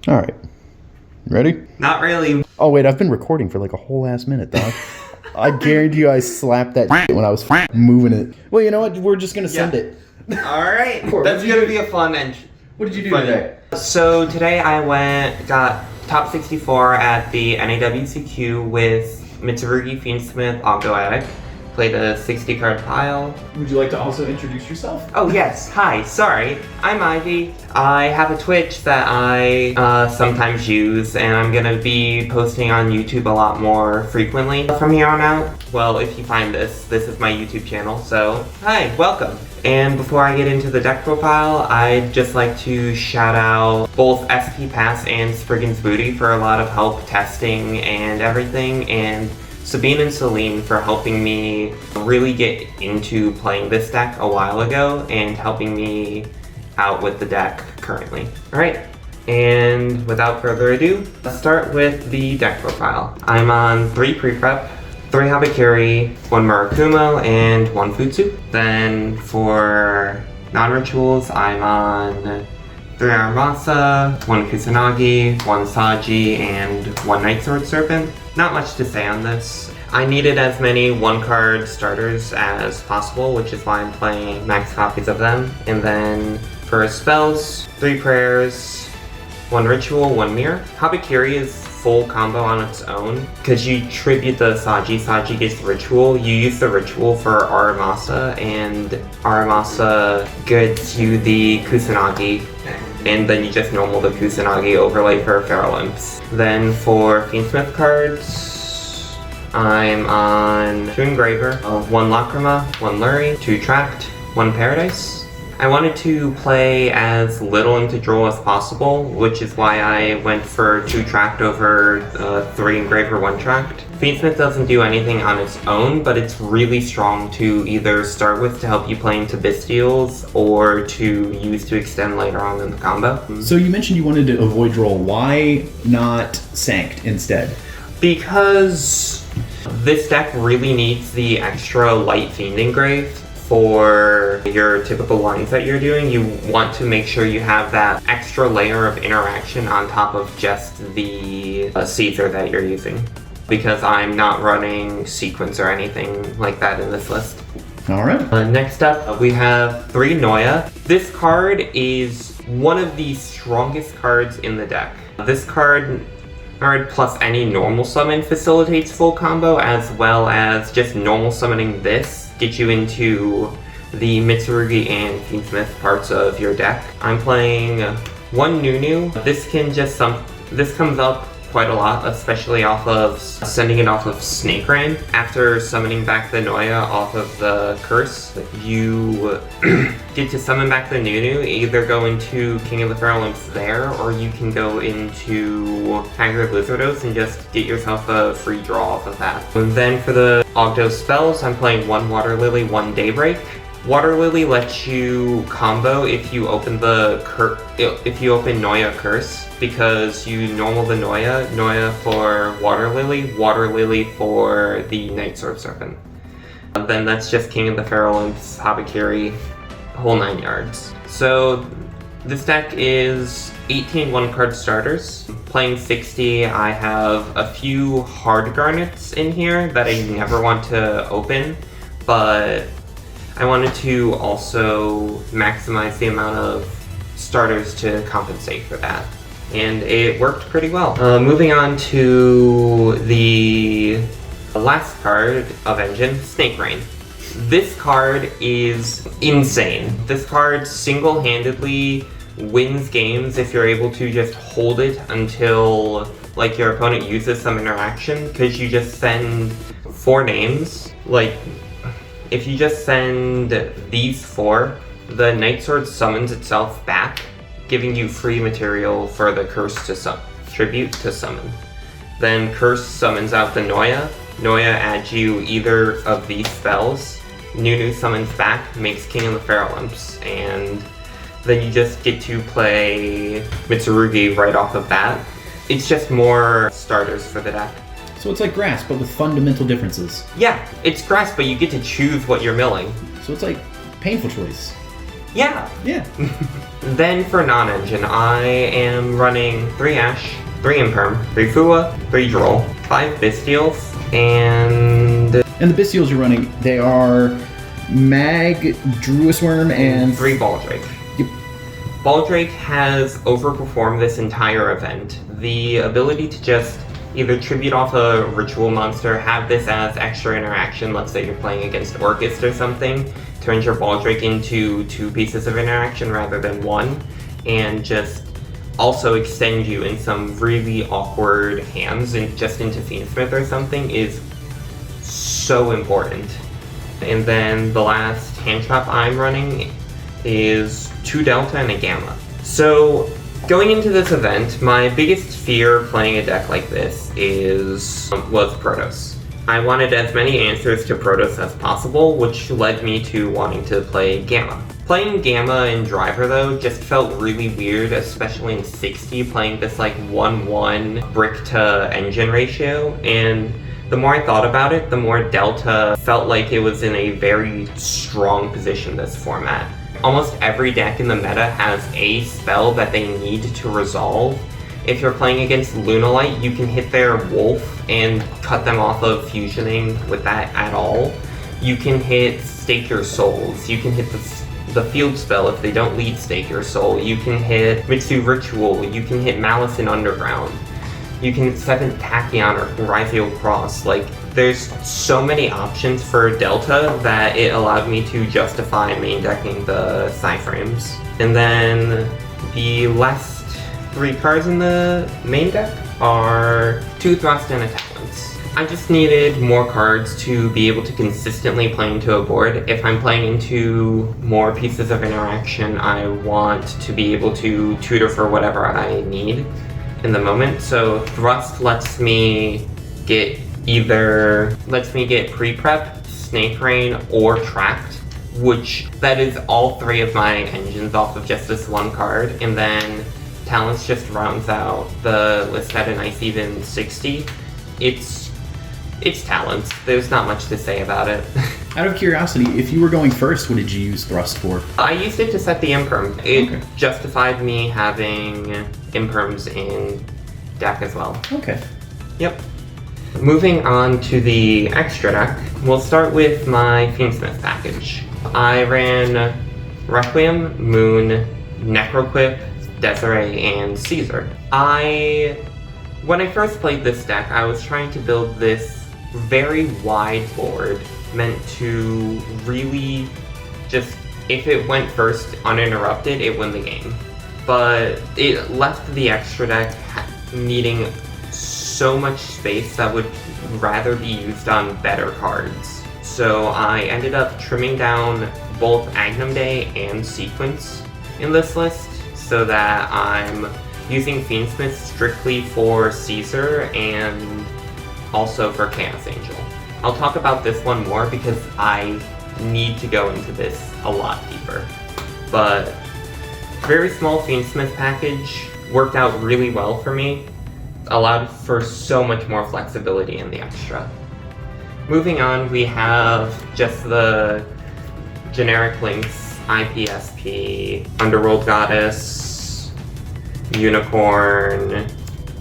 All right. Ready? Not really. Oh, wait, I've been recording for like a whole ass minute, dog. I guarantee you I slapped that when I was moving it. Well, you know what? We're just going to send it. Alright. That's going to be a fun entry. What did you do today? So today I got top 64 at the NAWCQ with Mitsurugi, Fiendsmith Ogdoadic. Played a 60 card pile. Would you like to also introduce yourself? Oh yes, hi, sorry. I'm Ivy. I have a Twitch that I sometimes use, and I'm gonna be posting on YouTube a lot more frequently from here on out. Well, if you find this is my YouTube channel, so hi, welcome. And before I get into the deck profile, I'd just like to shout out both SP Pass and Spriggan's Booty for a lot of help testing and everything, and Sabine and Celine for helping me really get into playing this deck a while ago and helping me out with the deck currently. Alright, and without further ado, let's start with the deck profile. I'm on 3 pre-prep, 3 Habakiri, 1 Murakumo, and 1 Futsu. Then for non-rituals, I'm on 3 Aramasa, 1 Kusanagi, 1 Saji, and 1 Night Sword Serpent. Not much to say on this. I needed as many 1-card starters as possible, which is why I'm playing max copies of them. And then for spells, 3 prayers, 1 ritual, 1 mirror. Habakiri is full combo on its own. Because you tribute the Saji, Saji gets ritual. You use the ritual for Aramasa, and Aramasa gets you the Kusanagi. And then you just normal the Kusanagi overlay for Feral Imps. Then for Fiendsmith cards, I'm on 2 Engraver, 1 Lacrima, 1 Lurie, 2 Tract, 1 Paradise. I wanted to play as little into droll as possible, which is why I went for 2 Tract over 3 Engraver, 1 Tract. Fiendsmith doesn't do anything on its own, but it's really strong to either start with to help you play into Bystials or to use to extend later on in the combo. So you mentioned you wanted to avoid droll. Why not Sanct instead? Because this deck really needs the extra light Fiend Engrave for your typical lines that you're doing. You want to make sure you have that extra layer of interaction on top of just the Caesar that you're using. Because I'm not running Sequence or anything like that in this list. Alright. Next up, we have 3 Noya. This card is one of the strongest cards in the deck. This card plus any normal summon facilitates full combo, as well as just normal summoning this gets you into the Mitsurugi and Fiendsmith parts of your deck. I'm playing 1 Nunu. This comes up quite a lot, especially off of sending it off of Snake Rain. After summoning back the Noya off of the curse, you get to summon back the Nunu, either go into King of the Feral Imps there, or you can go into Haggard Lizardos and just get yourself a free draw off of that. And then for the Ogdo spells, I'm playing 1 Water Lily, 1 Daybreak. Water Lily lets you combo if you open Noya Curse, because you normal the Noya for Water Lily for the Night Sword Serpent. Then that's just King of the Feral Imps, Habakiri, whole 9 yards. So this deck is 18 1-card starters. Playing 60, I have a few hard garnets in here that I never want to open, but I wanted to also maximize the amount of starters to compensate for that. And it worked pretty well. Moving on to the last card of Engine, Snake Rain. This card is insane. This card single-handedly wins games if you're able to just hold it until like your opponent uses some interaction, because you just send 4 names. Like, if you just send these 4, the Night Sword summons itself back, giving you free material for the Curse to tribute to summon. Then Curse summons out the Noya. Noya adds you either of these spells. Nunu summons back, makes King of the Feral Imps, and then you just get to play Mitsurugi right off of that. It's just more starters for the deck. So it's like Grass, but with fundamental differences. Yeah, it's Grass, but you get to choose what you're milling. So it's like Painful Choice. Yeah. Yeah. Then for non-engine, I am running 3 Ash, 3 Imperm, 3 Fua, 3 Droll, 5 Bystials, and the Bystials you're running, they are Mag, Druisworm, and 3 Baldrake. Yep. Baldrake has overperformed this entire event. The ability to just either tribute off a ritual monster, have this as extra interaction, let's say you're playing against Orcust or something, turns your Baldrake into 2 pieces of interaction rather than 1, and just also extend you in some really awkward hands and just into Fiendsmith or something is so important. And then the last hand trap I'm running is 2 Delta and a Gamma. So going into this event, my biggest fear playing a deck like this was Protoss. I wanted as many answers to Protoss as possible, which led me to wanting to play Gamma. Playing Gamma in Driver though just felt really weird, especially in 60, playing this like 1-1 brick to engine ratio, and the more I thought about it, the more Delta felt like it was in a very strong position this format. Almost every deck in the meta has a spell that they need to resolve. If you're playing against Lunalight, you can hit their Wolf and cut them off of fusioning with that at all. You can hit Stake Your Souls. You can hit the field spell if they don't lead Stake Your Soul. You can hit Mitsu Ritual. You can hit Malice in Underground. You can hit 7th Tachyon or Rythiel Cross. Like, there's so many options for Delta that it allowed me to justify main decking the Psyframes. And then the last 3 cards in the main deck are 2 Thrust and a Talents. I just needed more cards to be able to consistently play into a board. If I'm playing into more pieces of interaction, I want to be able to tutor for whatever I need in the moment. So Thrust lets me get pre-prep, Snake Rain, or Tracked, which that is all 3 of my engines off of just this 1 card, and then Talents just rounds out the list at a nice even 60. It's Talents. There's not much to say about it. Out of curiosity, if you were going first, what did you use Thrust for? I used it to set the Imperm. It justified me having Imperms in deck as well. Okay. Yep. Moving on to the extra deck, we'll start with my Fiendsmith package. I ran Requiem, Moon, Necroquip, Desiree, and Caesar. When I first played this deck, I was trying to build this very wide board meant to really just, if it went first uninterrupted, it won the game. But it left the extra deck needing so much space that would rather be used on better cards. So I ended up trimming down both Agnum Day and Sequence in this list, so that I'm using Fiendsmith strictly for Caesar and also for Chaos Angel. I'll talk about this one more because I need to go into this a lot deeper. But very small Fiendsmith package worked out really well for me, allowed for so much more flexibility in the extra. Moving on, we have just the generic links: IPSP, Underworld Goddess, Unicorn,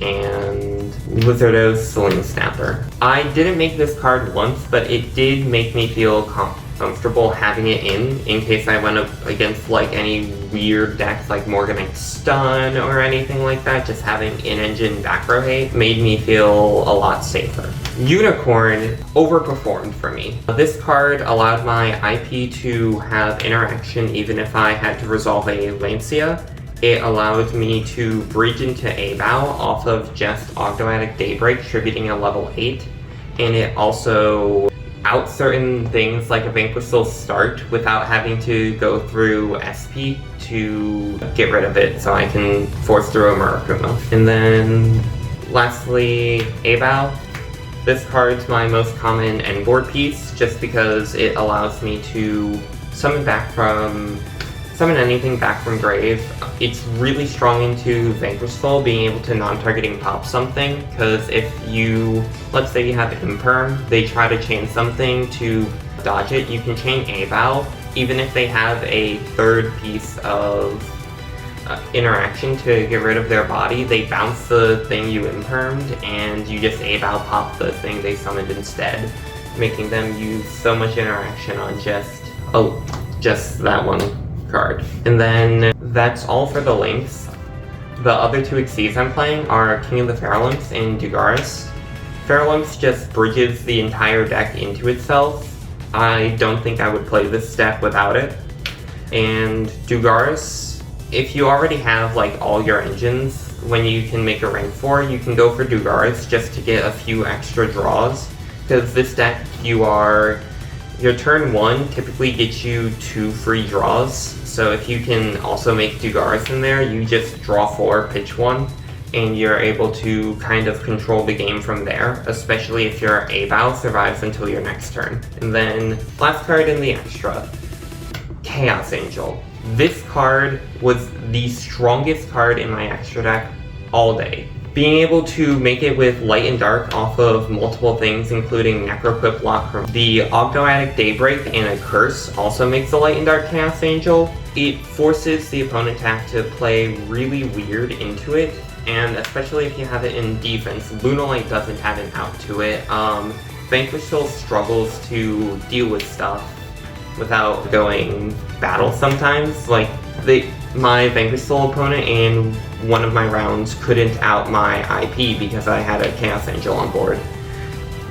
and Lizardo's Sling Snapper. I didn't make this card once, but it did make me feel comfortable having it in case I went up against like any weird decks like Morganite Stun or anything like that. Just having in-engine back row hate made me feel a lot safer. Unicorn overperformed for me. This card allowed my IP to have interaction even if I had to resolve a Lancia. It allowed me to bridge into A-Bow off of just Ogdoadic Daybreak, tributing a level 8, and it also out certain things like a Vanquishful Start without having to go through SP to get rid of it, so I can force through a Murakuma. And then lastly, A-Bow. This card's my most common end board piece just because it allows me to summon anything back from grave. It's really strong into Vanquishful, being able to non-targeting pop something, because if you, let's say you have Imperm, they try to chain something to dodge it, you can chain A-Bow even if they have a third piece of interaction to get rid of their body, they bounce the thing you impermed, and you just A-Bow pop the thing they summoned instead, making them use so much interaction on just that one card. And then that's all for the links. The other two Xyz I'm playing are King of the Pharynx and Dugaris. Pharynx just bridges the entire deck into itself. I don't think I would play this deck without it. And Dugaris, if you already have like all your engines, when you can make a rank 4, you can go for Dugaris just to get a few extra draws. Because this deck, your turn 1 typically gets you 2 free draws. So if you can also make Dugaris in there, you just draw 4, pitch 1, and you're able to kind of control the game from there, especially if your A-Bow survives until your next turn. And then last card in the extra, Chaos Angel. This card was the strongest card in my extra deck all day. Being able to make it with Light and Dark off of multiple things, including Necroquip Lock from the Ogdoadic Daybreak and a Curse also makes the Light and Dark Chaos Angel. It forces the opponent to have to play really weird into it, and especially if you have it in defense, Lunalight doesn't have an out to it. Vanquish Soul struggles to deal with stuff without going battle sometimes. Like, my Vanquish Soul opponent in one of my rounds couldn't out my IP because I had a Chaos Angel on board.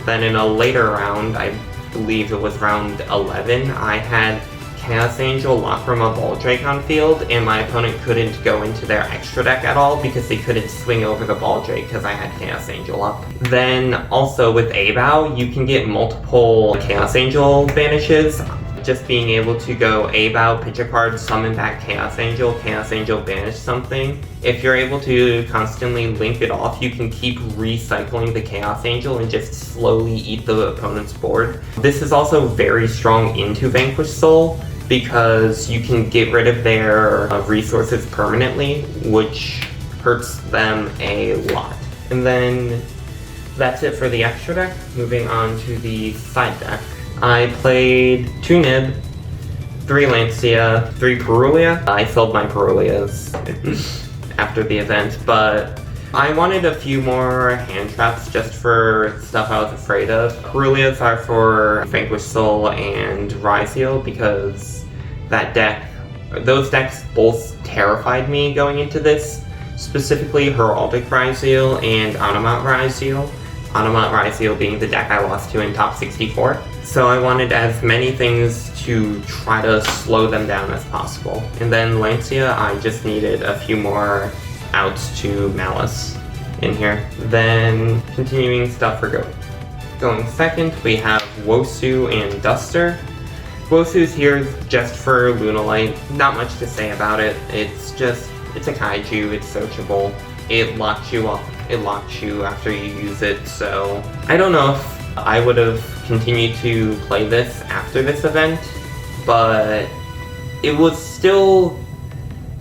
Then in a later round, I believe it was round 11, I had Chaos Angel lock from a Ball Drake on field, and my opponent couldn't go into their extra deck at all because they couldn't swing over the Ball Drake because I had Chaos Angel up. Then also with A-Bow, you can get multiple Chaos Angel banishes. Just being able to go A-Bow, pitch a card, summon back Chaos Angel, banish something. If you're able to constantly link it off, you can keep recycling the Chaos Angel and just slowly eat the opponent's board. This is also very strong into Vanquish Soul because you can get rid of their resources permanently, which hurts them a lot. And then that's it for the extra deck. Moving on to the side deck. I played 2 Nib, 3 Lancia, 3 Perulia. I sold my Perulias after the event, but I wanted a few more hand traps just for stuff I was afraid of. Perulias are for Vanquish Soul and Ryzeal because those decks both terrified me going into this, specifically Heraldic Ryzeal and Onamount Ryzeal. Onamount Ryzeal being the deck I lost to in top 64. So I wanted as many things to try to slow them down as possible. And then Lancia, I just needed a few more outs to Malice in here. Then continuing stuff for going second, we have Wosu and Duster. Wosu's here just for Lunalight. Not much to say about it. It's a kaiju, it's searchable. It locks you off. It locks you after you use it, so I don't know if I would have continued to play this after this event, but it was still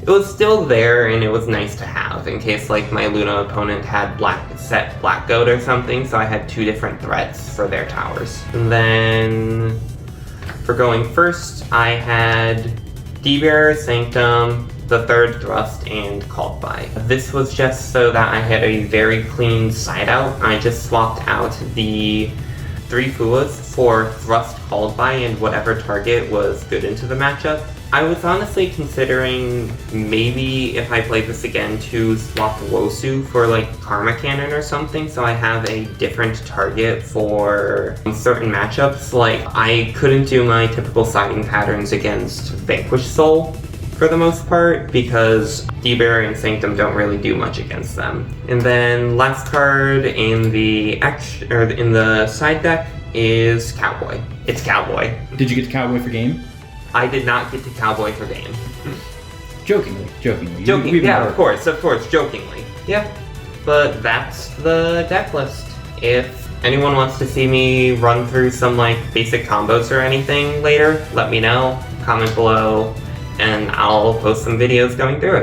there, and it was nice to have in case like my Luna opponent had Black Goat or something, so I had 2 different threats for their towers. And then for going first, I had D-Bearer, Sanctum, the 3rd Thrust, and Called By. This was just so that I had a very clean side out. I just swapped out the 3 Fuas for Thrust, Called By, and whatever target was good into the matchup. I was honestly considering maybe if I played this again to swap Wosu for like Karma Cannon or something, so I have a different target for certain matchups. Like, I couldn't do my typical siding patterns against Vanquish Soul for the most part, because D-Bearer and Sanctum don't really do much against them. And then last card in the side deck is Cowboy. It's Cowboy. Did you get to Cowboy for game? I did not get to Cowboy for game. Jokingly. Yeah, of course, jokingly. Yeah, but that's the deck list. If anyone wants to see me run through some like basic combos or anything later, let me know, comment below, and I'll post some videos going through it.